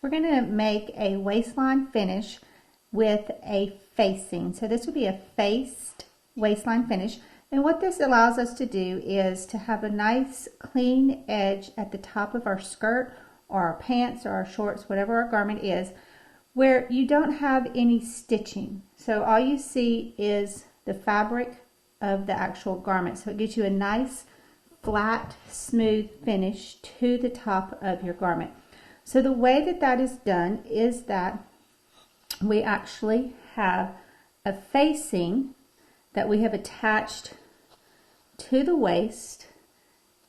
We're going to make a waistline finish with a facing. So this would be a faced waistline finish. And what this allows us to do is to have a nice clean edge at the top of our skirt or our pants or our shorts, whatever our garment is, where you don't have any stitching. So all you see is the fabric of the actual garment. So it gives you a nice flat, smooth finish to the top of your garment. So the way that that is done is that we actually have a facing that we have attached to the waist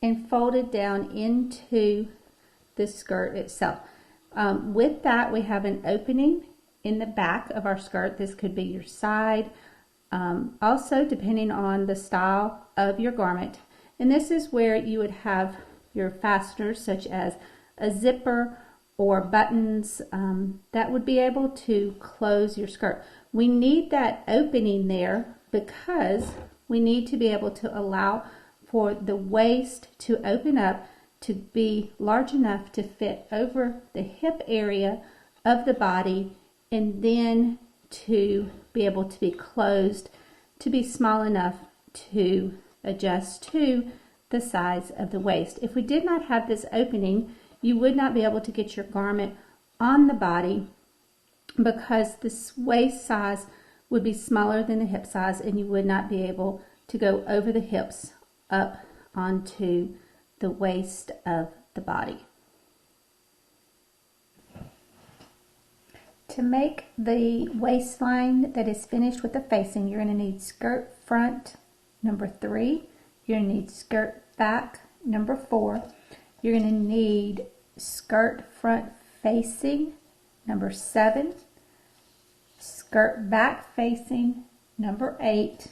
and folded down into the skirt itself. With that, we have an opening in the back of our skirt. This could be your side, also depending on the style of your garment. And this is where you would have your fasteners, such as a zipper or buttons that would be able to close your skirt. We need that opening there because we need to be able to allow for the waist to open up to be large enough to fit over the hip area of the body, and then to be able to be closed to be small enough to adjust to the size of the waist. If we did not have this opening, you would not be able to get your garment on the body because this waist size would be smaller than the hip size, and you would not be able to go over the hips up onto the waist of the body. To make the waistline that is finished with the facing, you're going to need skirt front number 3. You're going to need skirt back number 4. You're going to need skirt front facing number 7. Skirt back facing number 8.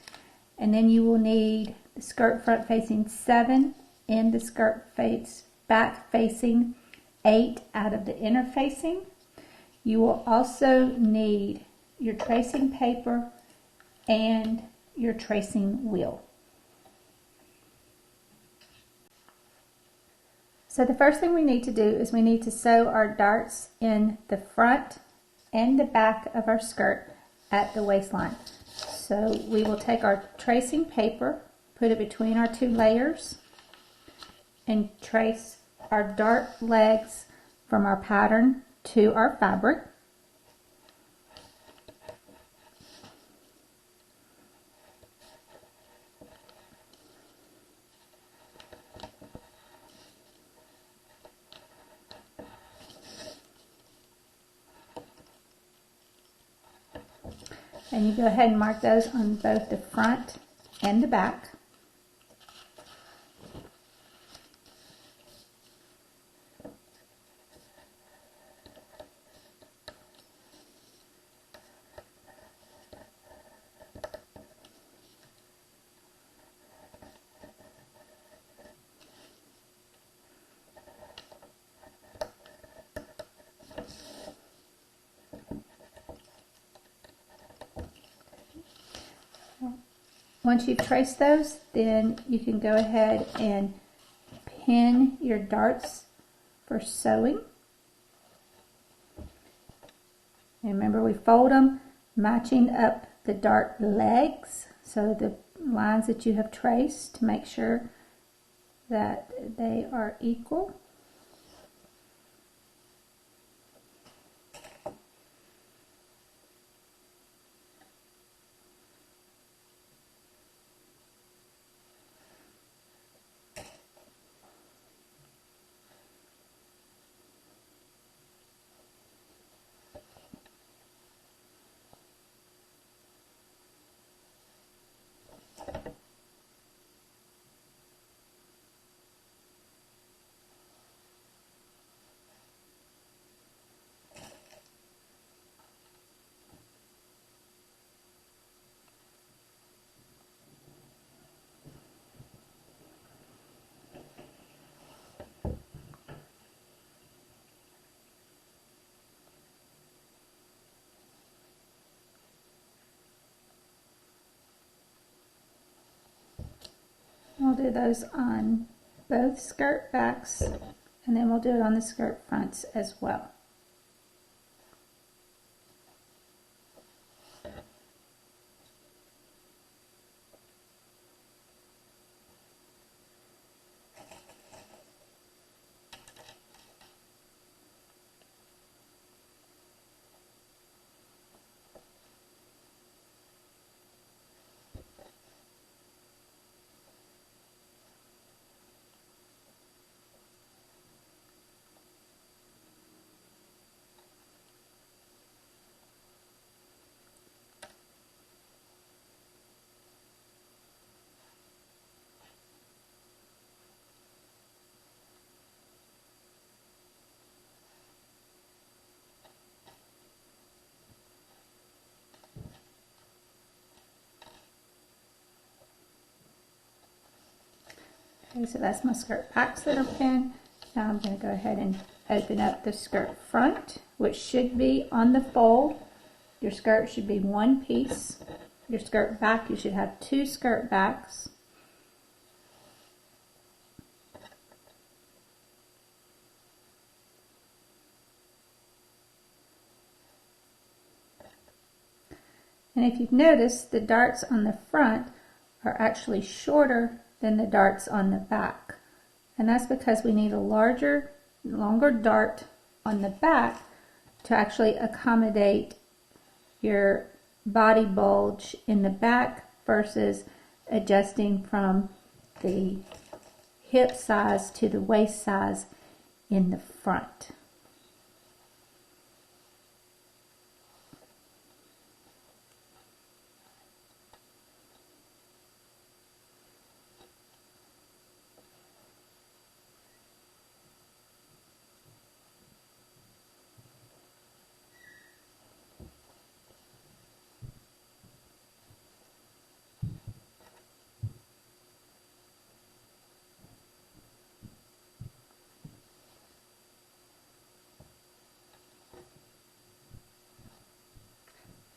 And then you will need the skirt front facing 7 and the skirt back facing 8 out of the inner facing. You will also need your tracing paper and your tracing wheel. So the first thing we need to do is we need to sew our darts in the front and the back of our skirt at the waistline. So we will take our tracing paper, put it between our 2 layers, and trace our dart legs from our pattern to our fabric. And you go ahead and mark those on both the front and the back. Once you've traced those, then you can go ahead and pin your darts for sewing. And remember, we fold them, matching up the dart legs, so the lines that you have traced, to make sure that they are equal. We'll do those on both skirt backs, and then we'll do it on the skirt fronts as well. Okay, so that's my skirt backs that are pinned. Now I'm going to go ahead and open up the skirt front, which should be on the fold. Your skirt should be one piece. Your skirt back, you should have two skirt backs. And if you've noticed, the darts on the front are actually shorter than the darts on the back. And that's because we need a longer dart on the back to actually accommodate your body bulge in the back versus adjusting from the hip size to the waist size in the front.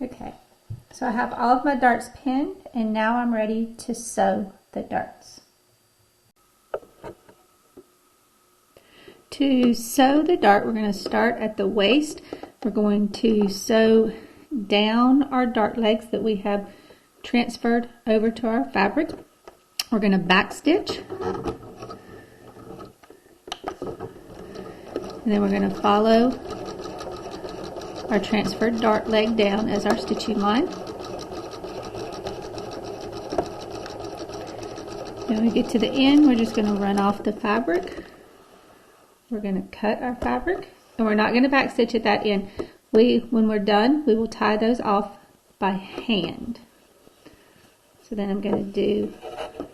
Okay, so I have all of my darts pinned, and now I'm ready to sew the darts. To sew the dart, we're going to start at the waist. We're going to sew down our dart legs that we have transferred over to our fabric. We're going to back stitch, and then we're going to follow our transferred dart leg down as our stitching line. When we get to the end, we're just going to run off the fabric. We're going to cut our fabric, and we're not going to back stitch at that end. When we're done, we will tie those off by hand. So then I'm going to do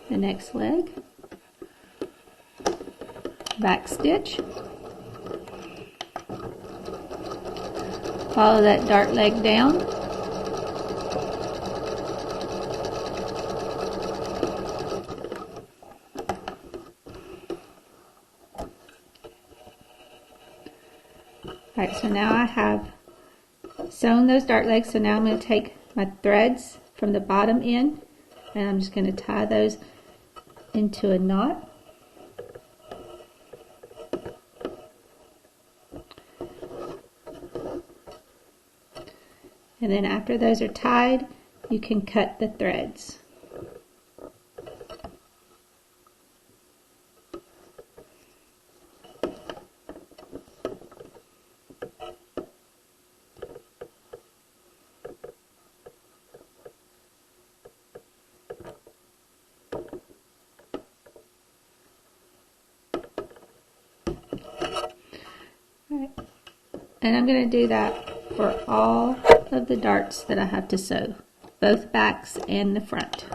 the next leg, back stitch, follow that dart leg down, Alright, so now I have sewn those dart legs, so now I'm going to take my threads from the bottom end and I'm just going to tie those into a knot. And then after those are tied, you can cut the threads. And I'm going to do that for all of the darts that I have to sew, both backs and the front.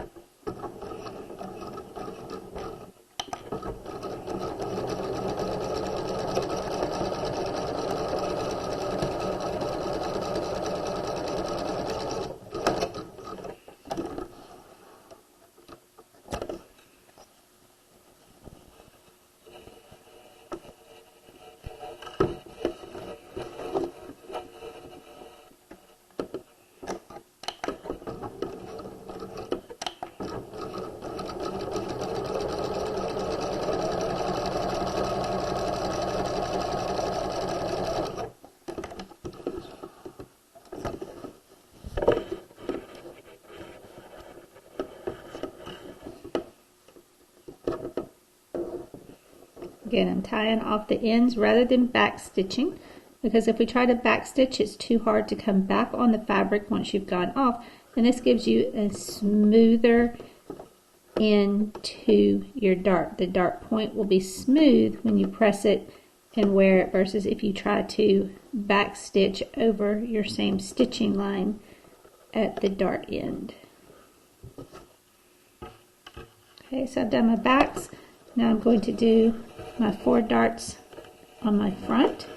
Again, I'm tying off the ends rather than back stitching, because if we try to back stitch, it's too hard to come back on the fabric once you've gone off. And this gives you a smoother end to your dart. The dart point will be smooth when you press it and wear it, versus if you try to back stitch over your same stitching line at the dart end. Okay, so I've done my backs. Now I'm going to do my 4 darts on my front.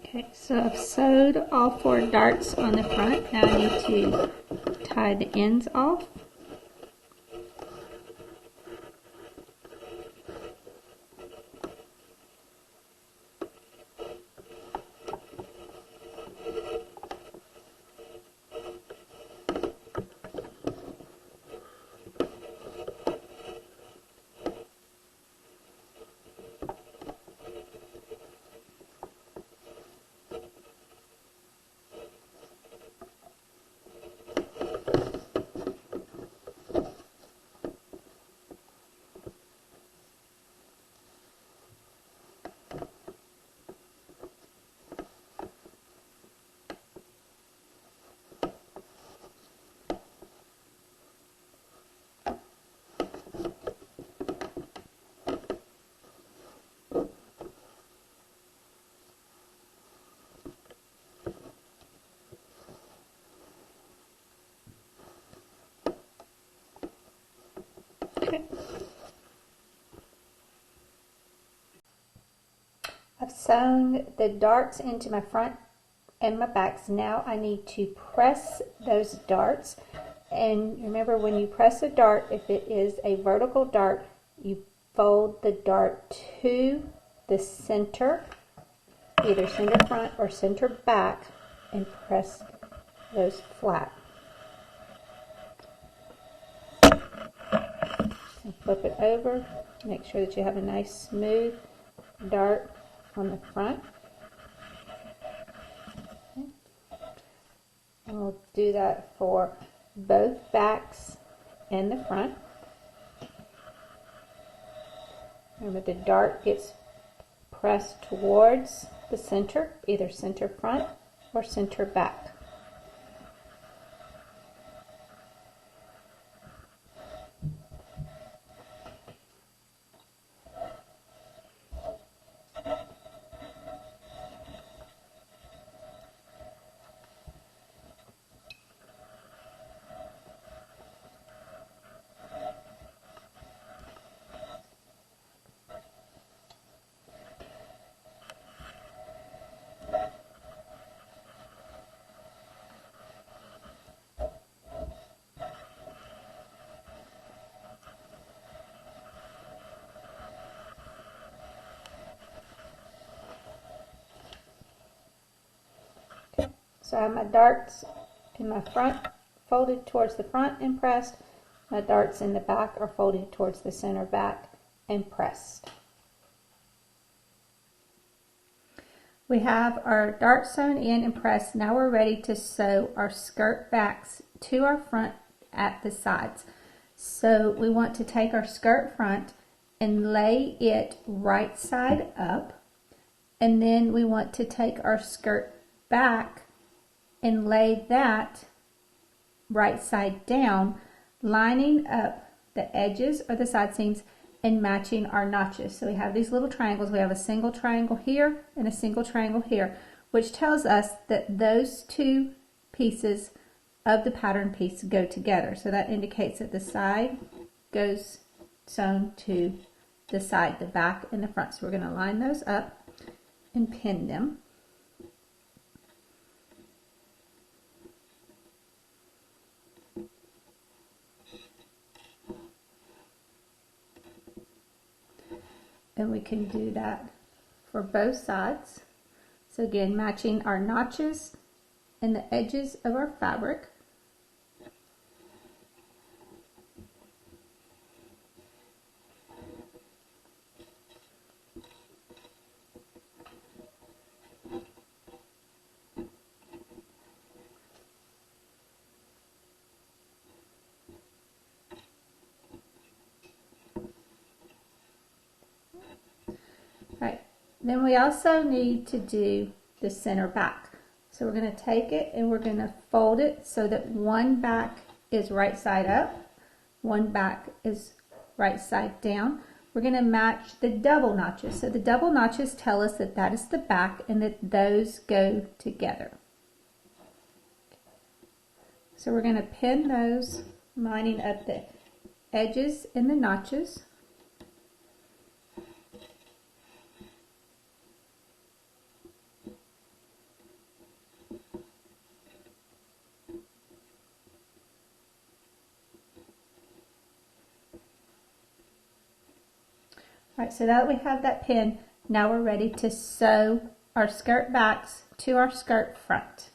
Okay, so I've sewed all 4 darts on the front. Now I need to tie the ends off. Okay. I've sewn the darts into my front and my backs. Now I need to press those darts. And remember, when you press a dart, if it is a vertical dart, you fold the dart to the center, either center front or center back, and press those flat. And flip it over. Make sure that you have a nice smooth dart on the front. Okay. And we'll do that for both backs and the front. Remember, the dart gets pressed towards the center, either center front or center back. So I have my darts in my front folded towards the front and pressed. My darts in the back are folded towards the center back and pressed. We have our darts sewn in and pressed. Now we're ready to sew our skirt backs to our front at the sides. So we want to take our skirt front and lay it right side up. And then we want to take our skirt back and lay that right side down, lining up the edges or the side seams and matching our notches. So we have these little triangles. We have a single triangle here and a single triangle here, which tells us that those two pieces of the pattern piece go together. So that indicates that the side goes sewn to the side, the back and the front. So we're going to line those up and pin them. And we can do that for both sides. So again, matching our notches and the edges of our fabric. Right. Then we also need to do the center back. So we're going to take it and we're going to fold it so that one back is right side up, one back is right side down. We're going to match the double notches. So the double notches tell us that that is the back and that those go together. So we're going to pin those, lining up the edges and the notches. Alright, so now that we have that pin, now we're ready to sew our skirt backs to our skirt front.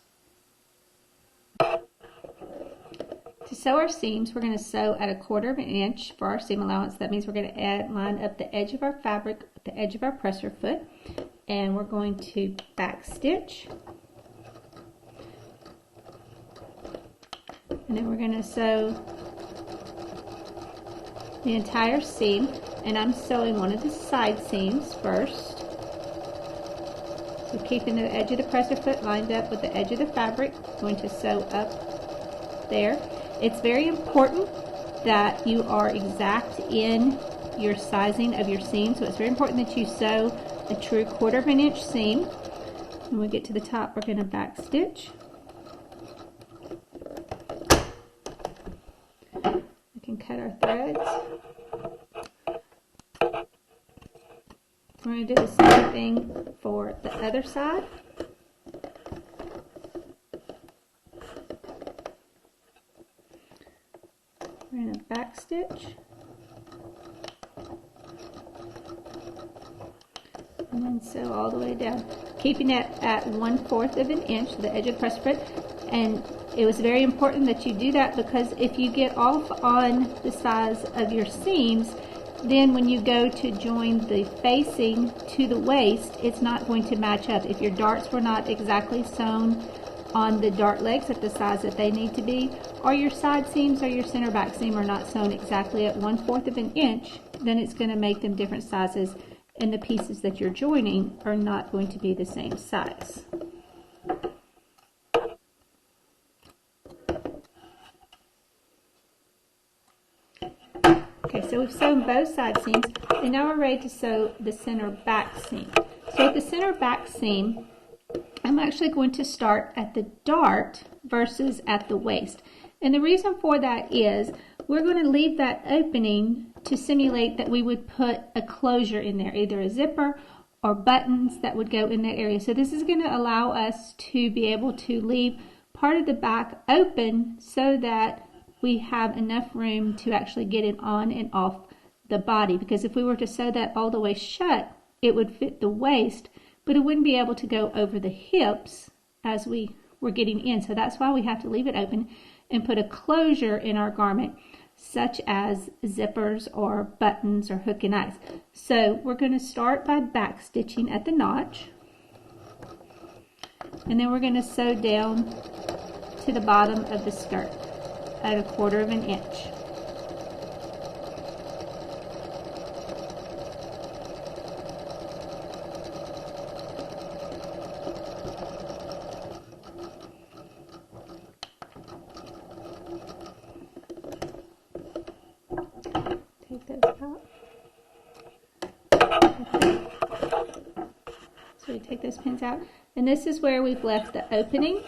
To sew our seams, we're going to sew at 1/4 inch for our seam allowance. That means we're going to line up the edge of our fabric with the edge of our presser foot, and we're going to back stitch. And then we're going to sew the entire seam, and I'm sewing one of the side seams first. So keeping the edge of the presser foot lined up with the edge of the fabric, I'm going to sew up there. It's very important that you are exact in your sizing of your seam, so it's very important that you sew a true 1/4 inch seam. When we get to the top, we're going to back stitch. We can cut our threads. We're going to do the same thing for the other side. We're going to back stitch. And then sew all the way down, keeping it at 1/4 inch, the edge of the presser foot. And it was very important that you do that, because if you get off on the size of your seams, then when you go to join the facing to the waist, it's not going to match up. If your darts were not exactly sewn on the dart legs at the size that they need to be, or your side seams or your center back seam are not sewn exactly at 1/4 inch, then it's going to make them different sizes, and the pieces that you're joining are not going to be the same size. Okay, so we've sewn both side seams, and now we're ready to sew the center back seam. So at the center back seam, I'm actually going to start at the dart versus at the waist. And the reason for that is we're going to leave that opening to simulate that we would put a closure in there, either a zipper or buttons that would go in that area. So this is going to allow us to be able to leave part of the back open so that we have enough room to actually get it on and off the body. Because if we were to sew that all the way shut, it would fit the waist, but it wouldn't be able to go over the hips as we were getting in. So that's why we have to leave it open and put a closure in our garment, such as zippers or buttons or hook and eyes. So we're going to start by back stitching at the notch, and then we're going to sew down to the bottom of the skirt at 1/4 inch. Take those out. Okay. So we take those pins out, and this is where we've left the opening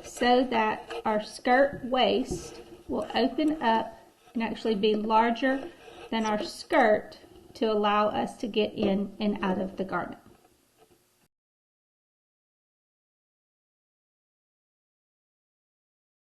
so that our skirt waist will open up and actually be larger than our skirt to allow us to get in and out of the garment.